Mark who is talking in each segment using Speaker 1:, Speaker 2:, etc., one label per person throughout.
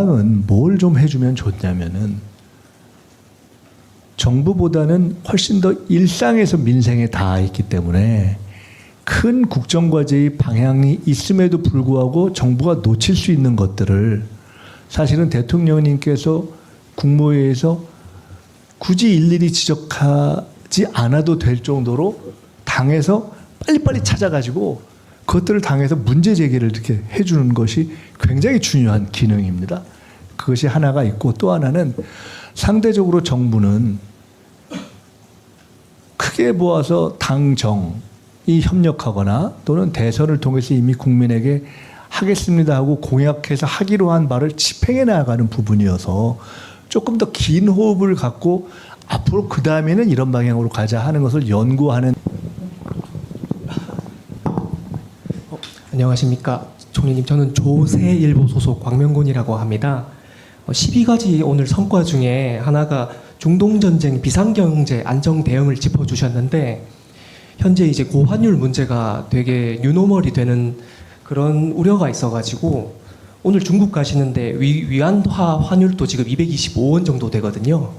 Speaker 1: 은 뭘 좀 해주면 좋냐면은 정부보다는 훨씬 더 일상에서 민생에 닿아 있기 때문에 큰 국정과제의 방향이 있음에도 불구하고 정부가 놓칠 수 있는 것들을 사실은 대통령님께서 국무회의에서 굳이 일일이 지적하지 않아도 될 정도로 당에서 빨리빨리 찾아가지고 그것들을 당에서 문제 제기를 이렇게 해주는 것이 굉장히 중요한 기능입니다. 그것이 하나가 있고 또 하나는 상대적으로 정부는 크게 보아서 당정이 협력하거나 또는 대선을 통해서 이미 국민에게 하겠습니다 하고 공약해서 하기로 한 바를 집행해 나가는 부분이어서 조금 더 긴 호흡을 갖고 앞으로 그 다음에는 이런 방향으로 가자 하는 것을 연구하는.
Speaker 2: 안녕하십니까 총리님, 저는 조세일보 소속 광명곤이라고 합니다. 12가지 오늘 성과 중에 하나가 중동전쟁 비상경제 안정 대응을 짚어주셨는데, 현재 이제 고환율 문제가 되게 뉴노멀이 되는 그런 우려가 있어가지고 오늘 중국 가시는데 위안화 환율도 지금 225원 정도 되거든요.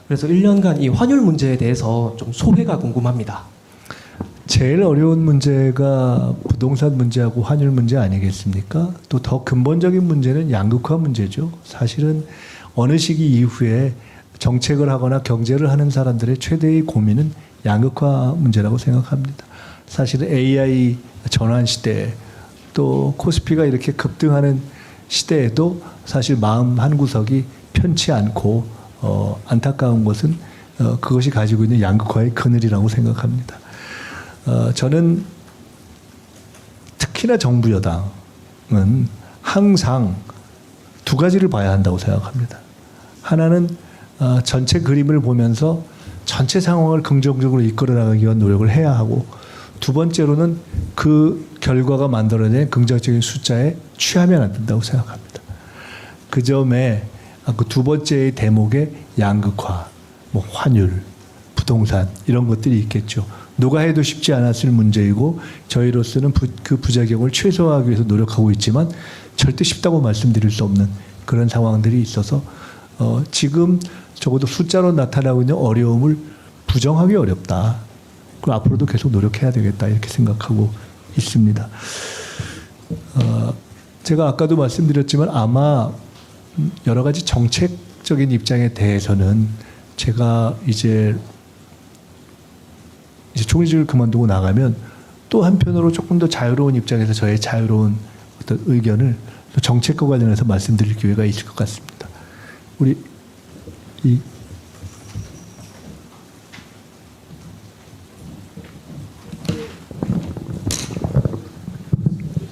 Speaker 2: 그래서 1년간 이 환율 문제에 대해서 좀 소회가 궁금합니다.
Speaker 1: 제일 어려운 문제가 부동산 문제하고 환율 문제 아니겠습니까? 또 더 근본적인 문제는 양극화 문제죠. 사실은 어느 시기 이후에 정책을 하거나 경제를 하는 사람들의 최대의 고민은 양극화 문제라고 생각합니다. 사실은 AI 전환 시대 또 코스피가 이렇게 급등하는 시대에도 사실 마음 한구석이 편치 않고 안타까운 것은 그것이 가지고 있는 양극화의 그늘이라고 생각합니다. 저는 특히나 정부 여당은 항상 두 가지를 봐야 한다고 생각합니다. 하나는 전체 그림을 보면서 전체 상황을 긍정적으로 이끌어 나가기 위한 노력을 해야 하고, 두 번째로는 그 결과가 만들어낸 긍정적인 숫자에 취하면 안 된다고 생각합니다. 그 점에 그 두 번째의 대목에 양극화, 뭐 환율, 부동산 이런 것들이 있겠죠. 누가 해도 쉽지 않았을 문제이고 저희로서는 그 부작용을 최소화하기 위해서 노력하고 있지만 절대 쉽다고 말씀드릴 수 없는 그런 상황들이 있어서 지금 적어도 숫자로 나타나고 있는 어려움을 부정하기 어렵다. 그리고 앞으로도 계속 노력해야 되겠다 이렇게 생각하고 있습니다. 제가 아까도 말씀드렸지만 아마 여러 가지 정책적인 입장에 대해서는 제가 이제 총리직을 그만두고 나가면 또 한편으로 조금 더 자유로운 입장에서 저의 자유로운 어떤 의견을 또 정책과 관련해서 말씀드릴 기회가 있을 것 같습니다. 우리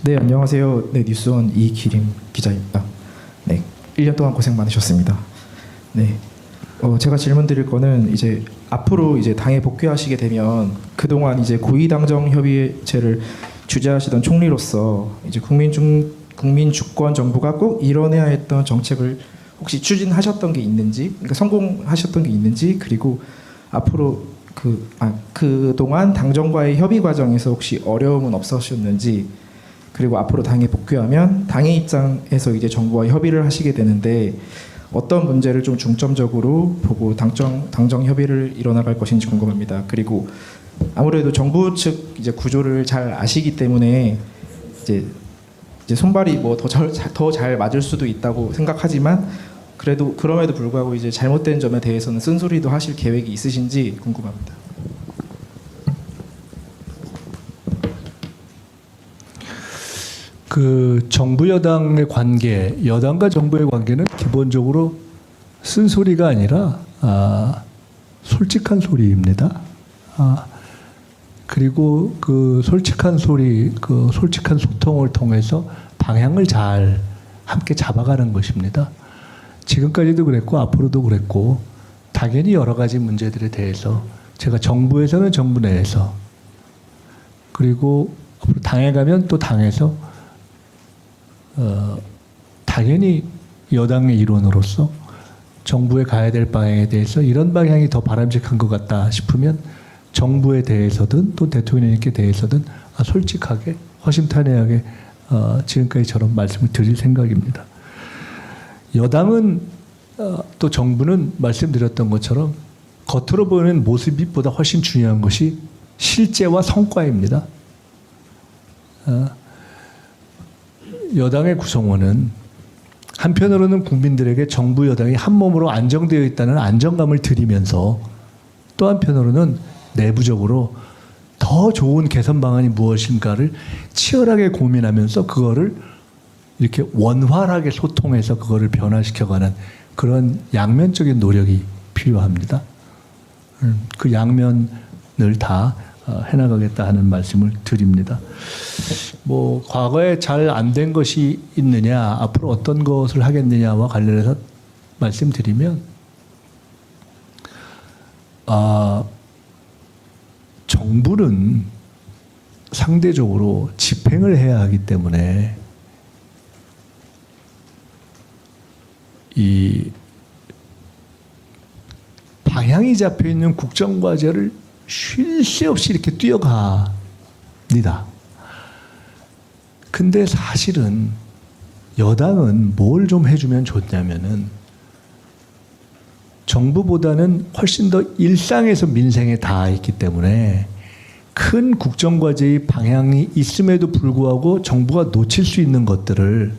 Speaker 3: 네, 안녕하세요. 네, 뉴스원 이기림 기자입니다. 네, 1년 동안 고생 많으셨습니다. 네, 제가 질문드릴 거는 이제 앞으로 이제 당에 복귀하시게 되면 그동안 이제 고위당정협의체를 주재하시던 총리로서 이제 국민주권 정부가 꼭 이뤄내야 했던 정책을 혹시 추진하셨던 게 있는지, 그러니까 성공하셨던 게 있는지, 그리고 앞으로 그동안 당정과의 협의 과정에서 혹시 어려움은 없으셨는지, 그리고 앞으로 당에 복귀하면 당의 입장에서 이제 정부와 협의를 하시게 되는데 어떤 문제를 좀 중점적으로 보고 당정 협의를 이뤄나갈 것인지 궁금합니다. 그리고 아무래도 정부 측 이제 구조를 잘 아시기 때문에 이제 손발이 뭐 더 잘 맞을 수도 있다고 생각하지만 그래도 그럼에도 불구하고 이제 잘못된 점에 대해서는 쓴소리도 하실 계획이 있으신지 궁금합니다.
Speaker 1: 그 정부 여당의 관계, 여당과 정부의 관계는 기본적으로 쓴소리가 아니라 솔직한 소리입니다. 그리고 그 솔직한 소리, 그 솔직한 소통을 통해서 방향을 잘 함께 잡아가는 것입니다. 지금까지도 그랬고 앞으로도 그랬고 당연히 여러 가지 문제들에 대해서 제가 정부에서는 정부 내에서, 그리고 앞으로 당에 가면 또 당에서 당연히 여당의 일원으로서 정부에 가야 될 방향에 대해서 이런 방향이 더 바람직한 것 같다 싶으면 정부에 대해서든 또 대통령님께 대해서든 솔직하게 허심탄회하게 지금까지처럼 말씀을 드릴 생각입니다. 여당은 또 정부는 말씀드렸던 것처럼 겉으로 보이는 모습보다 훨씬 중요한 것이 실제와 성과입니다. 여당의 구성원은 한편으로는 국민들에게 정부 여당이 한 몸으로 안정되어 있다는 안정감을 드리면서 또 한편으로는 내부적으로 더 좋은 개선 방안이 무엇인가를 치열하게 고민하면서 그거를 이렇게 원활하게 소통해서 그거를 변화시켜가는 그런 양면적인 노력이 필요합니다. 그 양면을 다 해나가겠다 하는 말씀을 드립니다. 뭐 과거에 잘 안 된 것이 있느냐, 앞으로 어떤 것을 하겠느냐와 관련해서 말씀드리면, 정부는 상대적으로 집행을 해야 하기 때문에 이 방향이 잡혀 있는 국정과제를 쉴 새 없이 이렇게 뛰어갑니다. 근데 사실은 여당은 뭘 좀 해주면 좋냐면은 정부보다는 훨씬 더 일상에서 민생에 닿아 있기 때문에 큰 국정과제의 방향이 있음에도 불구하고 정부가 놓칠 수 있는 것들을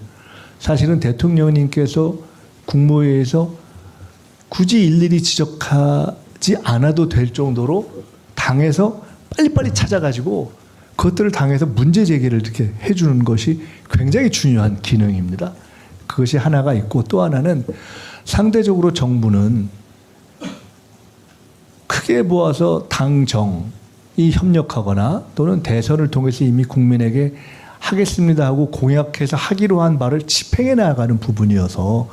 Speaker 1: 사실은 대통령님께서 국무회의에서 굳이 일일이 지적하지 않아도 될 정도로 당에서 빨리빨리 찾아가지고 그것들을 당에서 문제 제기를 이렇게 해주는 것이 굉장히 중요한 기능입니다. 그것이 하나가 있고 또 하나는 상대적으로 정부는 크게 보아서 당정이 협력하거나 또는 대선을 통해서 이미 국민에게 하겠습니다 하고 공약해서 하기로 한 바를 집행해 나가는 부분이어서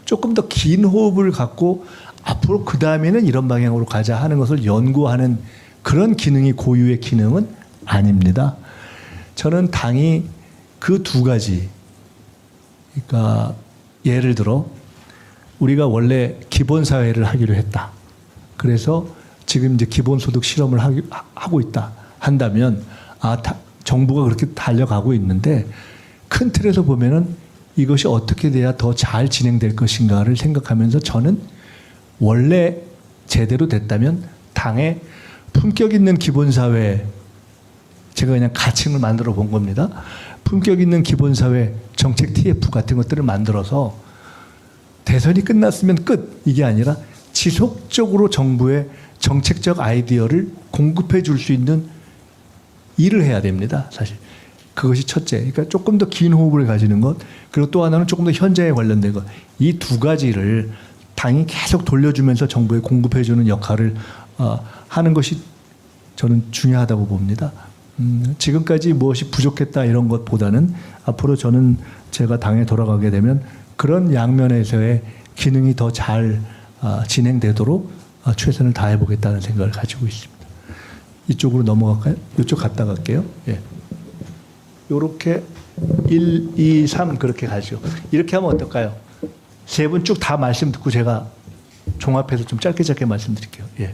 Speaker 1: 조금 더 긴 호흡을 갖고 앞으로 그 다음에는 이런 방향으로 가자 하는 것을 연구하는 그런 기능이 고유의 기능은 아닙니다. 저는 당이 그 두 가지, 그러니까 예를 들어 우리가 원래 기본사회를 하기로 했다. 그래서 지금 이제 기본소득 실험을 하고 있다 한다면 정부가 그렇게 달려가고 있는데 큰 틀에서 보면은 이것이 어떻게 돼야 더 잘 진행될 것인가를 생각하면서 저는 원래 제대로 됐다면 당의 품격 있는 기본사회, 제가 그냥 가칭을 만들어 본 겁니다. 품격 있는 기본사회 정책 TF 같은 것들을 만들어서 대선이 끝났으면 끝, 이게 아니라 지속적으로 정부의 정책적 아이디어를 공급해 줄 수 있는 일을 해야 됩니다. 사실 그것이 첫째. 그러니까 조금 더 긴 호흡을 가지는 것, 그리고 또 하나는 조금 더 현장에 관련된 것. 이 두 가지를 당이 계속 돌려주면서 정부에 공급해 주는 역할을 하는 것이 저는 중요하다고 봅니다. 지금까지 무엇이 부족했다 이런 것보다는 앞으로 저는 제가 당에 돌아가게 되면 그런 양면에서의 기능이 더 잘 진행되도록 최선을 다해 보겠다는 생각을 가지고 있습니다. 이쪽으로 넘어갈까요? 이쪽 갔다 갈게요. 예. 요렇게 1, 2, 3 그렇게 가죠. 이렇게 하면 어떨까요? 세 분 쭉 다 말씀 듣고 제가 종합해서 좀 짧게 말씀드릴게요. 예.